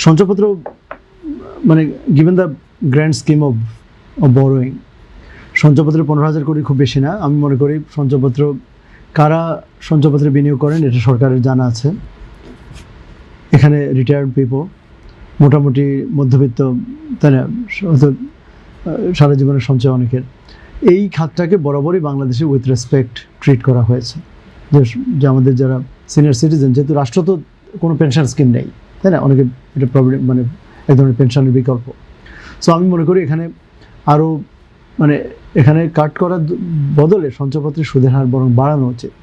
সঞ্চয়পত্র মানে given the grand scheme of borrowing, সঞ্চয়পত্রের 15,000 কোটি খুব বেশি না। আমি মনে করি সঞ্চয়পত্র কারা সঞ্চয়পত্রে বিনিয়োগ করেন এটা সরকারের জানা আছে। এখানে রিটায়ার্ড পিপল, মোটামুটি মধ্যবিত্ত, তাই না, হয়তো সারা জীবনের সঞ্চয় অনেকের। এই খাতটাকে বরাবরই বাংলাদেশে উইথ রেসপেক্ট ট্রিট করা হয়েছে, যে আমাদের যারা সিনিয়র সিটিজেন, যেহেতু রাষ্ট্র তো কোনো পেনশন স্কিম নেই, তাই না, অনেকে এটা প্রবলেম মানে এক ধরনের পেনশনের বিকল্প। সো আমি মনে করি এখানে আরও মানে এখানে কাট করার বদলে সঞ্চয়পত্রের সুদের হার বরং বাড়ানো উচিত।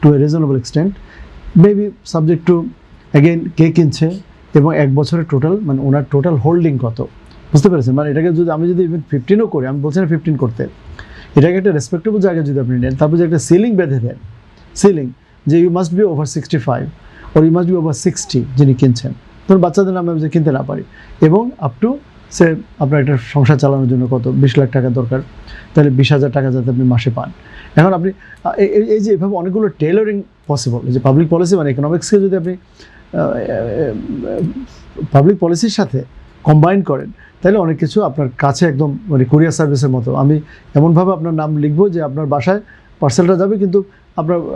To a reasonable extent, maybe subject to again কে কিনছে এবং 1 বছরের টোটাল মানে ওনার টোটাল হোল্ডিং কত, বুঝতে পেরেছেন? মানে এটাকে যদি আমি যদি ইভেন 15ও করি, আমি বলছি না 15 করতে, এটাকে একটা রেসপেক্টেবল জায়গায় যদি আপনি নেন, তারপর যে একটা সিলিং বেঁধে দেন, সিলিং যে you must be over 65 or you must be over 60 যিনি কিনছেন, ধরুন বাচ্চাদের নামে আমি যে কিনতে না পারি, এবং আপ টু সে আপনার একটা সংসার চালানোর জন্য কত 20 লাখ টাকা দরকার, তাহলে 20,000 টাকা যাতে আপনি মাসে পান। এখন আপনি এই যে এভাবে অনেকগুলো টেইলরিং পসিবল, যে পাবলিক পলিসি মানে ইকোনমিক্সকে যদি আপনি পাবলিক পলিসির সাথে কম্বাইন করেন, তাহলে অনেক কিছু আপনার কাছে একদম মানে কুরিয়ার সার্ভিসের মতো। আমি এমনভাবে আপনার নাম লিখবো যে আপনার বাসায় পার্সেলটা যাবে, কিন্তু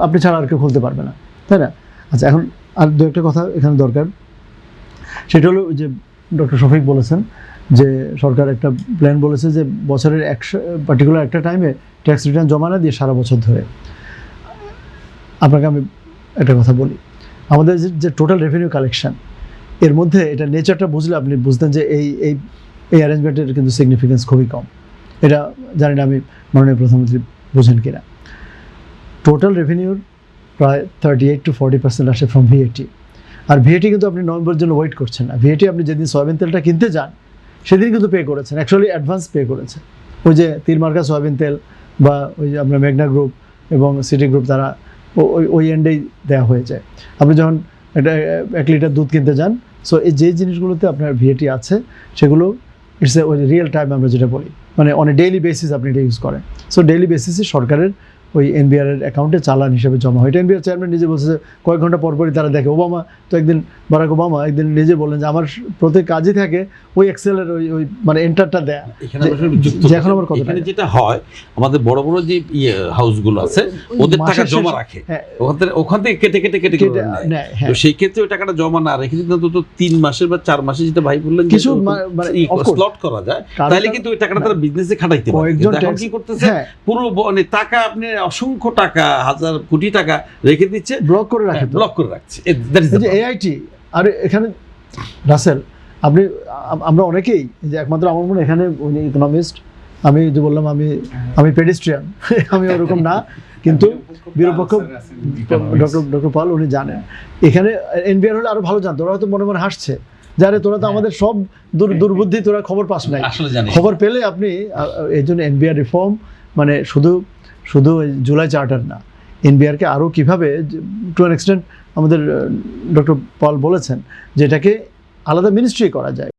আপনি ছাড়া আর কেউ খুলতে পারবে না, তাই না? আচ্ছা, এখন আর দু একটা কথা এখানে দরকার, সেটা হলো যে ডক্টর শফিক বলেছেন যে সরকার একটা প্ল্যান বলেছে যে বছরের পার্টিকুলার একটা টাইমে ট্যাক্স রিটার্ন জমা না দিয়ে সারা বছর ধরে। আপনাকে আমি একটা কথা বলি, আমাদের যে টোটাল রেভিনিউ কালেকশন, এর মধ্যে এটা নেচারটা বুঝলে আপনি বুঝতেন যে এই অ্যারেঞ্জমেন্টের কিন্তু সিগনিফিকেন্স খুবই কম। এটা জানি না আমি মাননীয় প্রধানমন্ত্রী বুঝেন কিনা। টোটাল রেভিনিউর প্রায় 38 to 40% আসে ফ্রম ভিএটি। আর ভিএটি কিন্তু আপনি নভেম্বরের জন্য ওয়েট করছেন না, ভিএটি আপনি যেদিন সয়াবিন তেলটা কিনতে যান সেদিন কিন্তু পে করেছেন, অ্যাকচুয়ালি অ্যাডভান্স পে করেছে। ওই যে তিরমার্কা সয়াবিন তেল বা ওই যে আপনার মেঘনা গ্রুপ এবং সিটি গ্রুপ, তারা ওই এন্ডেই দেওয়া হয়ে যায়। আপনি যখন একটা 1 লিটার দুধ কিনতে যান, সো এই যে জিনিসগুলোতে আপনার ভিএটি আছে সেগুলো ইটস ওই রিয়েল টাইম আমরা যেটা বলি, মানে অন এ ডেইলি বেসিস আপনি এটা ইউজ করেন। সো ডেইলি বেসিসে সরকারের ওই এনবিআরের অ্যাকাউন্টে চালান হিসেবে জমা হয়। এটা এনবিআর চেয়ারম্যান নিজে বলছে যে কয়েক ঘন্টা পরপরই তারা দেখে। ওবামা তো একদিন, বারাক ওবামা একদিন নিজে বললেন যে আমার প্রত্যেক কাজই থাকে ওই এক্সেলের ওই মানে এন্টারটা দেয়া। এখন আমার কথা, এখানে যেটা হয় আমাদের বড় বড় যে হাউসগুলো আছে ওদের টাকা জমা রাখে, ওখান থেকে কেটে কেটে কেটে নেয়। তো সেই ক্ষেত্রে ওই টাকাটা জমা না রেখে কিন্তু অন্তত 3 মাসের বা 4 মাসে, যেটা ভাই বললেন কিছু স্লট করা যায়, তাহলে কিন্তু ওই টাকাটা তারা বিজনেসে খাটাইতে পারে। এখন কি করতেছে, পুরো মানে টাকা আপনি অসংখ্য টাকা, হাজার কোটি টাকা রেখে দিচ্ছে, ব্লক করে রাখছে। এআইটি আর এখানে রাসেল, আমরা অনেকেই যে একমাত্র আমার মনে এখানে উনি ইকোনমিস্ট, আমি যে বললাম আমি পেডিস্ট্রিয়ান, আমি ওরকম না, কিন্তু বিরূপক্ষ ডক্টর পাল উনি জানেন। এখানে এনবিআর হলে আরো ভালো জানতো, ওরা হয়তো মনে মনে হাসছে, যারে তোরা তো আমাদের সব দুর্বুদ্ধি, তোরা খবর পাস নাই। খবর পেলে আপনি এই জন্য এনবিআর রিফর্ম মানে শুধু জুলাই চার্টার না, এনবিআরকে আরও কীভাবে টু অ্যান এক্সটেন্ট আমাদের ডক্টর পল বলেছেন যে এটাকে আলাদা মিনিস্ট্রি করা যায়।